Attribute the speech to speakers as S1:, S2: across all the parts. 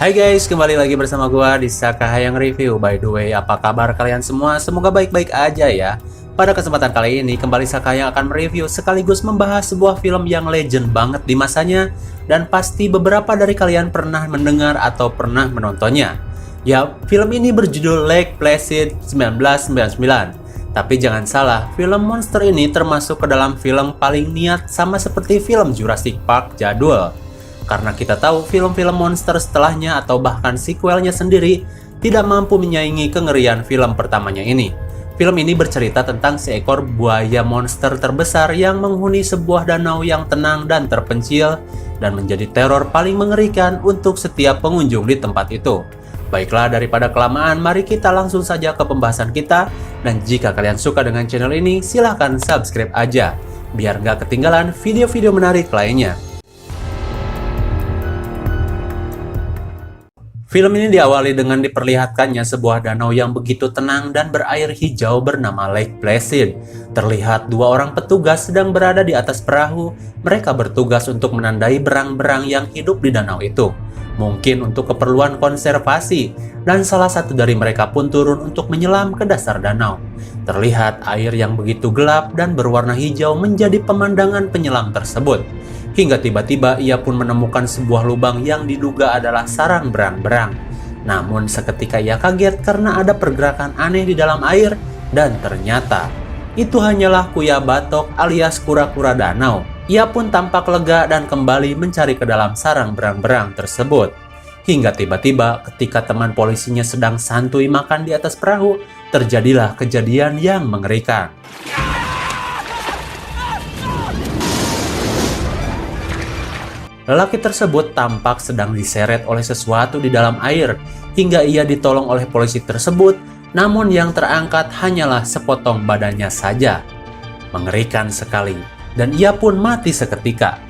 S1: Hai guys, kembali lagi bersama gua di Saka Hayang Review. By the way, apa kabar kalian semua? Semoga baik-baik aja ya. Pada kesempatan kali ini, kembali Saka yang akan mereview sekaligus membahas sebuah film yang legend banget di masanya dan pasti beberapa dari kalian pernah mendengar atau pernah menontonnya. Ya, film ini berjudul Lake Placid 1999. Tapi jangan salah, film monster ini termasuk ke dalam film paling niat sama seperti film Jurassic Park jadul. Karena kita tahu film-film monster setelahnya atau bahkan sequelnya sendiri tidak mampu menyaingi kengerian film pertamanya ini. Film ini bercerita tentang seekor buaya monster terbesar yang menghuni sebuah danau yang tenang dan terpencil dan menjadi teror paling mengerikan untuk setiap pengunjung di tempat itu. Baiklah, daripada kelamaan, mari kita langsung saja ke pembahasan kita. Dan jika kalian suka dengan channel ini, silahkan subscribe aja, biar nggak ketinggalan video-video menarik lainnya. Film ini diawali dengan diperlihatkannya sebuah danau yang begitu tenang dan berair hijau bernama Lake Placid. Terlihat dua orang petugas sedang berada di atas perahu. Mereka bertugas untuk menandai berang-berang yang hidup di danau itu. Mungkin untuk keperluan konservasi, dan salah satu dari mereka pun turun untuk menyelam ke dasar danau. Terlihat air yang begitu gelap dan berwarna hijau menjadi pemandangan penyelam tersebut. Hingga tiba-tiba ia pun menemukan sebuah lubang yang diduga adalah sarang berang-berang. Namun seketika ia kaget karena ada pergerakan aneh di dalam air dan ternyata itu hanyalah kuya batok alias kura-kura danau. Ia pun tampak lega dan kembali mencari ke dalam sarang berang-berang tersebut. Hingga tiba-tiba ketika teman polisinya sedang santuy makan di atas perahu, terjadilah kejadian yang mengerikan. Lelaki tersebut tampak sedang diseret oleh sesuatu di dalam air hingga ia ditolong oleh polisi tersebut, namun yang terangkat hanyalah sepotong badannya saja. Mengerikan sekali, dan ia pun mati seketika.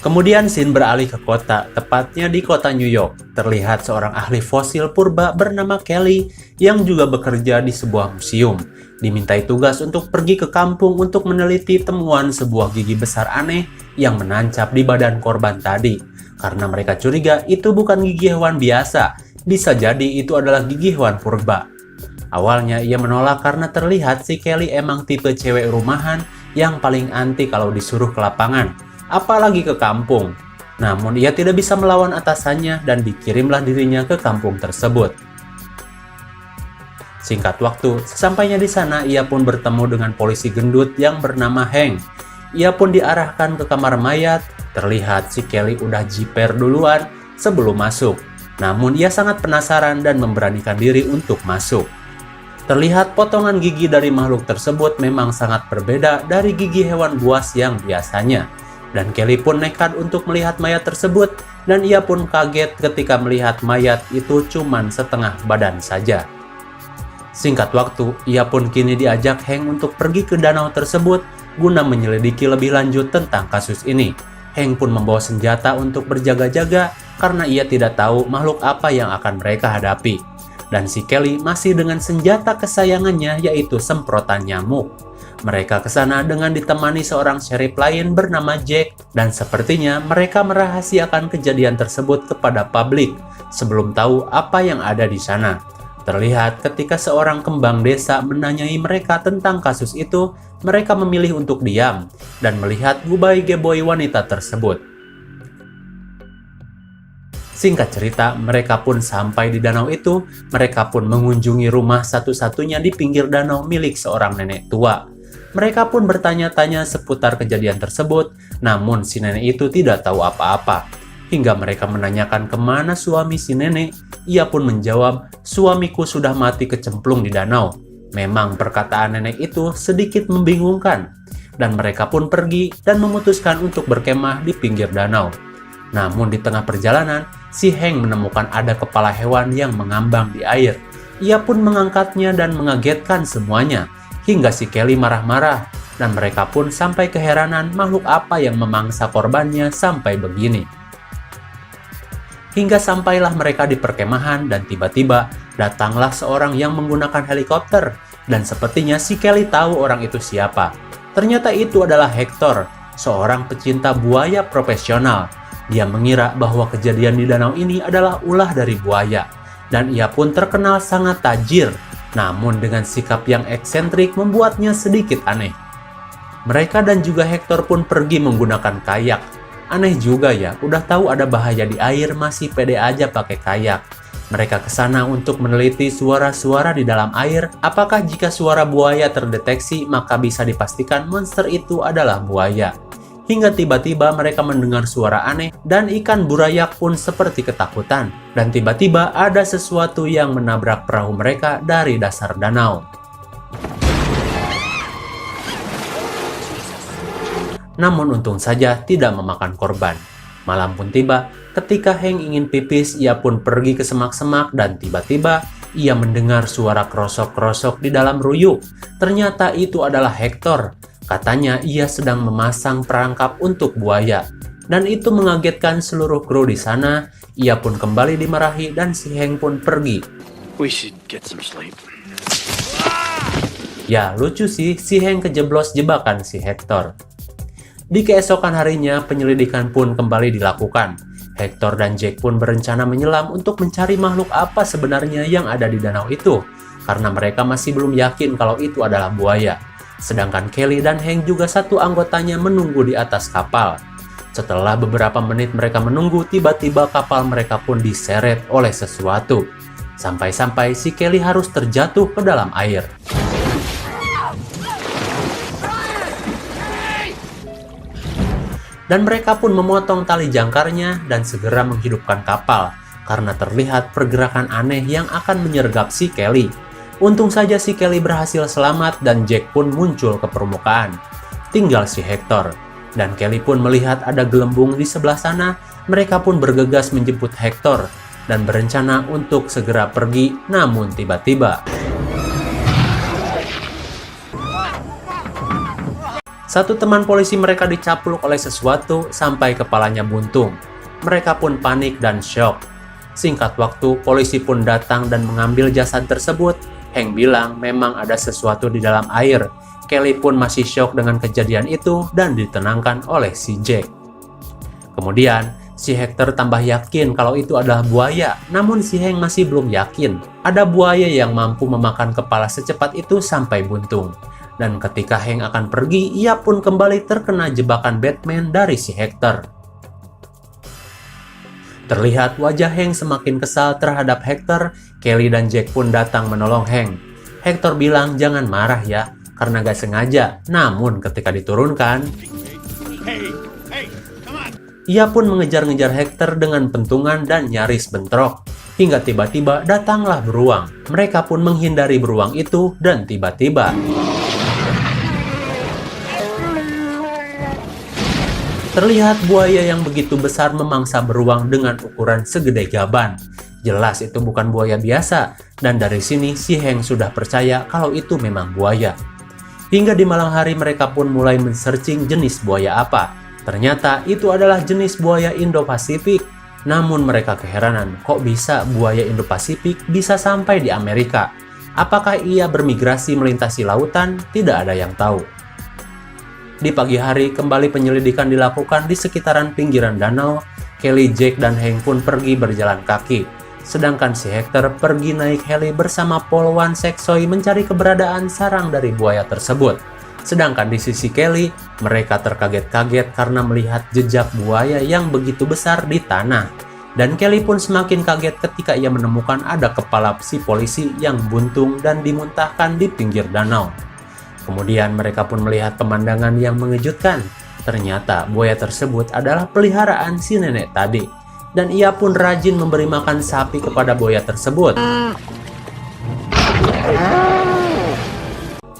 S1: Kemudian scene beralih ke kota, tepatnya di kota New York. Terlihat seorang ahli fosil purba bernama Kelly yang juga bekerja di sebuah museum. Dimintai tugas untuk pergi ke kampung untuk meneliti temuan sebuah gigi besar aneh yang menancap di badan korban tadi. Karena mereka curiga itu bukan gigi hewan biasa, bisa jadi itu adalah gigi hewan purba. Awalnya ia menolak karena terlihat si Kelly emang tipe cewek rumahan yang paling anti kalau disuruh ke lapangan, apalagi ke kampung. Namun ia tidak bisa melawan atasannya dan dikirimlah dirinya ke kampung tersebut. Singkat waktu, sesampainya di sana ia pun bertemu dengan polisi gendut yang bernama Hank. Ia pun diarahkan ke kamar mayat. Terlihat si Kelly udah jiper duluan sebelum masuk. Namun ia sangat penasaran dan memberanikan diri untuk masuk. Terlihat potongan gigi dari makhluk tersebut memang sangat berbeda dari gigi hewan buas yang biasanya. Dan Kelly pun nekat untuk melihat mayat tersebut dan ia pun kaget ketika melihat mayat itu cuman setengah badan saja. Singkat waktu, ia pun kini diajak Hank untuk pergi ke danau tersebut guna menyelidiki lebih lanjut tentang kasus ini. Hank pun membawa senjata untuk berjaga-jaga karena ia tidak tahu makhluk apa yang akan mereka hadapi. Dan si Kelly masih dengan senjata kesayangannya yaitu semprotan nyamuk. Mereka ke sana dengan ditemani seorang sheriff lain bernama Jack dan sepertinya mereka merahasiakan kejadian tersebut kepada publik sebelum tahu apa yang ada di sana. Terlihat ketika seorang kembang desa menanyai mereka tentang kasus itu, mereka memilih untuk diam dan melihat gubai-geboi wanita tersebut. Singkat cerita, mereka pun sampai di danau itu. Mereka pun mengunjungi rumah satu-satunya di pinggir danau milik seorang nenek tua. Mereka pun bertanya-tanya seputar kejadian tersebut, namun si nenek itu tidak tahu apa-apa. Hingga mereka menanyakan kemana suami si nenek, ia pun menjawab, suamiku sudah mati kecemplung di danau. Memang perkataan nenek itu sedikit membingungkan, dan mereka pun pergi dan memutuskan untuk berkemah di pinggir danau. Namun di tengah perjalanan, si Hank menemukan ada kepala hewan yang mengambang di air. Ia pun mengangkatnya dan mengagetkan semuanya, hingga si Kelly marah-marah, dan mereka pun sampai keheranan makhluk apa yang memangsa korbannya sampai begini. Hingga sampailah mereka di perkemahan dan tiba-tiba datanglah seorang yang menggunakan helikopter dan sepertinya si Kelly tahu orang itu siapa. Ternyata itu adalah Hector, seorang pecinta buaya profesional. Dia mengira bahwa kejadian di danau ini adalah ulah dari buaya, dan ia pun terkenal sangat tajir, namun dengan sikap yang eksentrik membuatnya sedikit aneh. Mereka dan juga Hector pun pergi menggunakan kayak. Aneh juga ya, udah tahu ada bahaya di air masih pede aja pakai kayak. Mereka ke sana untuk meneliti suara-suara di dalam air. Apakah jika suara buaya terdeteksi, maka bisa dipastikan monster itu adalah buaya. Hingga tiba-tiba mereka mendengar suara aneh dan ikan burayak pun seperti ketakutan. Dan tiba-tiba ada sesuatu yang menabrak perahu mereka dari dasar danau. Namun untung saja tidak memakan korban. Malam pun tiba, ketika Hank ingin pipis, ia pun pergi ke semak-semak dan tiba-tiba ia mendengar suara krosok-krosok di dalam ruyuk. Ternyata itu adalah Hector. Katanya ia sedang memasang perangkap untuk buaya. Dan itu mengagetkan seluruh kru di sana. Ia pun kembali dimarahi dan si Hank pun pergi.
S2: We should get some sleep.
S1: Ya, lucu sih, si Hank kejeblos jebakan si Hector. Di keesokan harinya, penyelidikan pun kembali dilakukan. Hector dan Jack pun berencana menyelam untuk mencari makhluk apa sebenarnya yang ada di danau itu, karena mereka masih belum yakin kalau itu adalah buaya. Sedangkan Kelly dan Hank juga satu anggotanya menunggu di atas kapal. Setelah beberapa menit mereka menunggu, tiba-tiba kapal mereka pun diseret oleh sesuatu. Sampai-sampai si Kelly harus terjatuh ke dalam air. Dan mereka pun memotong tali jangkarnya dan segera menghidupkan kapal karena terlihat pergerakan aneh yang akan menyergap si Kelly. Untung saja si Kelly berhasil selamat dan Jack pun muncul ke permukaan. Tinggal si Hector. Dan Kelly pun melihat ada gelembung di sebelah sana. Mereka pun bergegas menjemput Hector dan berencana untuk segera pergi, namun tiba-tiba satu teman polisi mereka dicaplok oleh sesuatu sampai kepalanya buntung. Mereka pun panik dan syok. Singkat waktu, polisi pun datang dan mengambil jasad tersebut. Hank bilang memang ada sesuatu di dalam air. Kelly pun masih syok dengan kejadian itu dan ditenangkan oleh si Jack. Kemudian, si Hector tambah yakin kalau itu adalah buaya. Namun si Hank masih belum yakin ada buaya yang mampu memakan kepala secepat itu sampai buntung. Dan ketika Hank akan pergi, ia pun kembali terkena jebakan Batman dari si Hector. Terlihat wajah Hank semakin kesal terhadap Hector. Kelly dan Jack pun datang menolong Hank. Hector bilang jangan marah ya, karena gak sengaja. Namun ketika diturunkan, ia pun mengejar-ngejar Hector dengan pentungan dan nyaris bentrok. Hingga tiba-tiba datanglah beruang. Mereka pun menghindari beruang itu dan tiba-tiba terlihat buaya yang begitu besar memangsa beruang dengan ukuran segede gaban. Jelas itu bukan buaya biasa, dan dari sini si Hank sudah percaya kalau itu memang buaya. Hingga di malam hari mereka pun mulai men-searching jenis buaya apa. Ternyata itu adalah jenis buaya Indo-Pasifik. Namun mereka keheranan, kok bisa buaya Indo-Pasifik bisa sampai di Amerika? Apakah ia bermigrasi melintasi lautan? Tidak ada yang tahu. Di pagi hari, kembali penyelidikan dilakukan di sekitaran pinggiran danau. Kelly, Jack, dan Hank pun pergi berjalan kaki. Sedangkan si Hector pergi naik heli bersama Polwan Seksoy mencari keberadaan sarang dari buaya tersebut. Sedangkan di sisi Kelly, mereka terkaget-kaget karena melihat jejak buaya yang begitu besar di tanah. Dan Kelly pun semakin kaget ketika ia menemukan ada kepala si polisi yang buntung dan dimuntahkan di pinggir danau. Kemudian mereka pun melihat pemandangan yang mengejutkan. Ternyata buaya tersebut adalah peliharaan si nenek tadi. Dan ia pun rajin memberi makan sapi kepada buaya tersebut.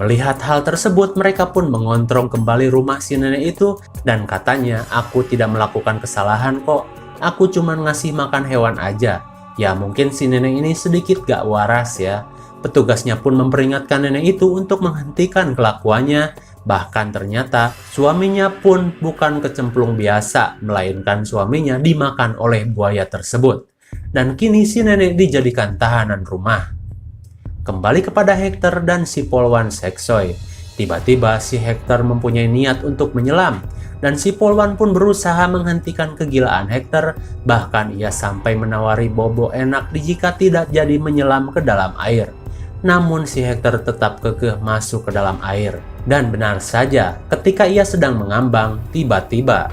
S1: Melihat hal tersebut, mereka pun mengontrol kembali rumah si nenek itu. Dan katanya, aku tidak melakukan kesalahan kok. Aku cuma ngasih makan hewan aja. Ya mungkin si nenek ini sedikit gak waras ya. Petugasnya pun memperingatkan nenek itu untuk menghentikan kelakuannya. Bahkan ternyata suaminya pun bukan kecemplung biasa, melainkan suaminya dimakan oleh buaya tersebut. Dan kini si nenek dijadikan tahanan rumah. Kembali kepada Hector dan si Polwan Seksoy. Tiba-tiba si Hector mempunyai niat untuk menyelam. Dan si Polwan pun berusaha menghentikan kegilaan Hector, bahkan ia sampai menawari Bobo enak jika tidak jadi menyelam ke dalam air. Namun si Hector tetap kekeh masuk ke dalam air. Dan benar saja, ketika ia sedang mengambang, tiba-tiba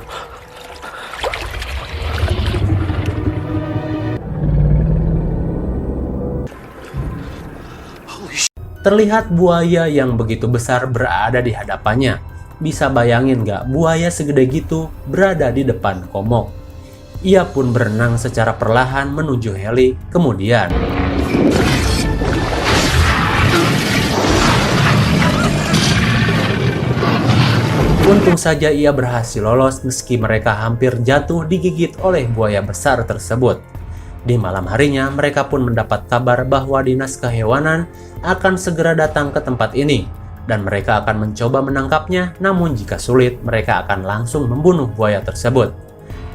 S1: terlihat buaya yang begitu besar berada di hadapannya. Bisa bayangin gak buaya segede gitu berada di depan Komok? Ia pun berenang secara perlahan menuju heli, kemudian untung saja ia berhasil lolos meski mereka hampir jatuh digigit oleh buaya besar tersebut. Di malam harinya mereka pun mendapat kabar bahwa dinas kehewanan akan segera datang ke tempat ini. Dan mereka akan mencoba menangkapnya, namun jika sulit, mereka akan langsung membunuh buaya tersebut.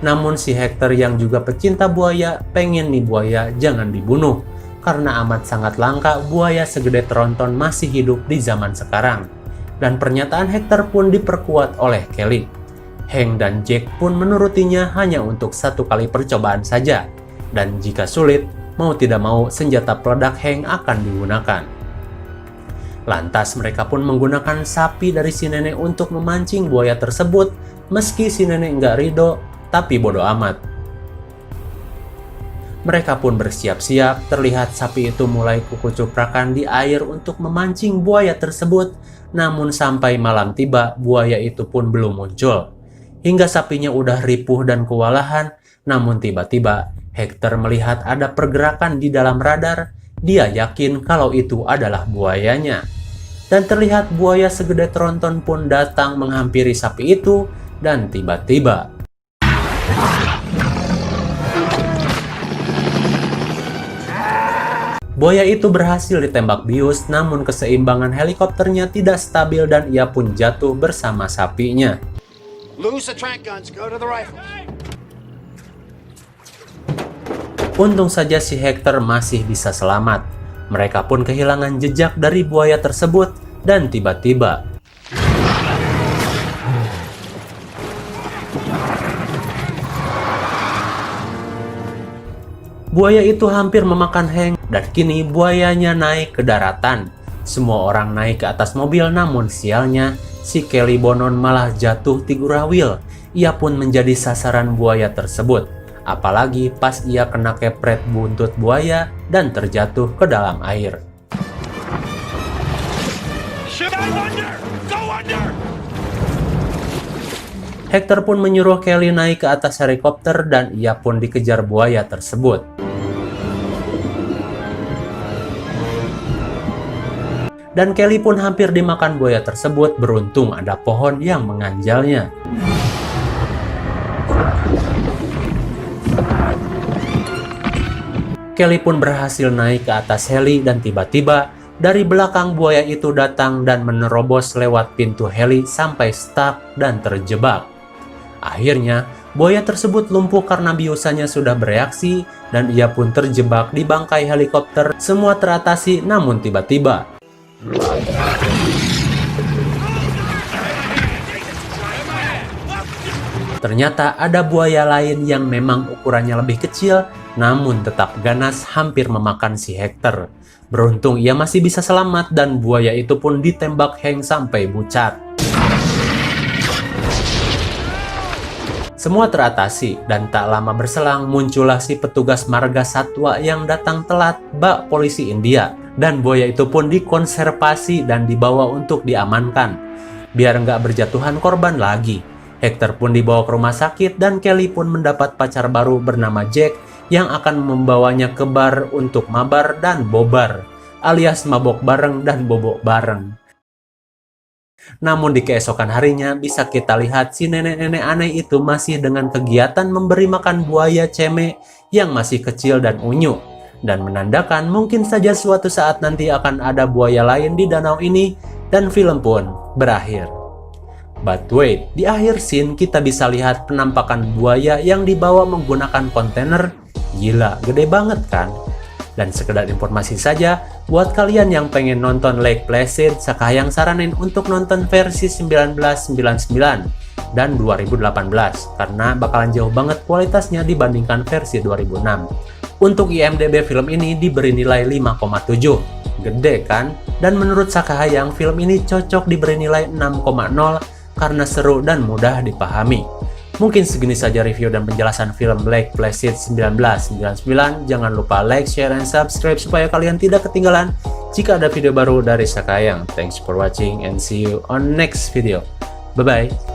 S1: Namun si Hector yang juga pecinta buaya, pengen nih buaya jangan dibunuh, karena amat sangat langka buaya segede tronton masih hidup di zaman sekarang. Dan pernyataan Hector pun diperkuat oleh Kelly. Hank dan Jack pun menurutinya hanya untuk satu kali percobaan saja. Dan jika sulit, mau tidak mau senjata peledak Hank akan digunakan. Lantas mereka pun menggunakan sapi dari si nenek untuk memancing buaya tersebut, meski si nenek nggak ridho, tapi bodoh amat. Mereka pun bersiap-siap, terlihat sapi itu mulai kukucuprakan di air untuk memancing buaya tersebut, namun sampai malam tiba, buaya itu pun belum muncul. Hingga sapinya udah ripuh dan kewalahan, namun tiba-tiba Hector melihat ada pergerakan di dalam radar. Dia yakin kalau itu adalah buayanya. Dan terlihat buaya segede tronton pun datang menghampiri sapi itu, dan tiba-tiba buaya itu berhasil ditembak bius, namun keseimbangan helikopternya tidak stabil dan ia pun jatuh bersama sapinya. Untung saja si Hector masih bisa selamat. Mereka pun kehilangan jejak dari buaya tersebut dan tiba-tiba buaya itu hampir memakan Hank dan kini buayanya naik ke daratan. Semua orang naik ke atas mobil, namun sialnya si Kelly Bonon malah jatuh tigurawil. Ia pun menjadi sasaran buaya tersebut. Apalagi pas ia kena kepret buntut buaya dan terjatuh ke dalam air. Hector pun menyuruh Kelly naik ke atas helikopter dan ia pun dikejar buaya tersebut. Dan Kelly pun hampir dimakan buaya tersebut, beruntung ada pohon yang menganjalnya. Kelly pun berhasil naik ke atas heli dan tiba-tiba dari belakang buaya itu datang dan menerobos lewat pintu heli sampai stuck dan terjebak. Akhirnya, buaya tersebut lumpuh karena biusanya sudah bereaksi dan ia pun terjebak di bangkai helikopter. Semua teratasi, namun tiba-tiba ternyata ada buaya lain yang memang ukurannya lebih kecil, namun tetap ganas hampir memakan si Hector. Beruntung ia masih bisa selamat dan buaya itu pun ditembak Hank sampai bucat. Semua teratasi dan tak lama berselang muncullah si petugas marga satwa yang datang telat, bak polisi India. Dan buaya itu pun dikonservasi dan dibawa untuk diamankan, biar nggak berjatuhan korban lagi. Hector pun dibawa ke rumah sakit dan Kelly pun mendapat pacar baru bernama Jack yang akan membawanya ke bar untuk mabar dan bobar, alias mabok bareng dan bobok bareng. Namun di keesokan harinya bisa kita lihat si nenek-nenek aneh itu masih dengan kegiatan memberi makan buaya ceme yang masih kecil dan unyu, dan menandakan mungkin saja suatu saat nanti akan ada buaya lain di danau ini, dan film pun berakhir. But wait, di akhir scene kita bisa lihat penampakan buaya yang dibawa menggunakan kontainer. Gila, gede banget kan? Dan sekedar informasi saja, buat kalian yang pengen nonton Lake Placid, Sakahayang saranin untuk nonton versi 1999 dan 2018 karena bakalan jauh banget kualitasnya dibandingkan versi 2006. Untuk IMDb film ini diberi nilai 5,7. Gede kan? Dan menurut Sakahayang, film ini cocok diberi nilai 6,0 karena seru dan mudah dipahami. Mungkin segini saja review dan penjelasan film Lake Placid 1999. Jangan lupa like, share, dan subscribe supaya kalian tidak ketinggalan jika ada video baru dari Sakahayang. Thanks for watching and see you on next video. Bye-bye.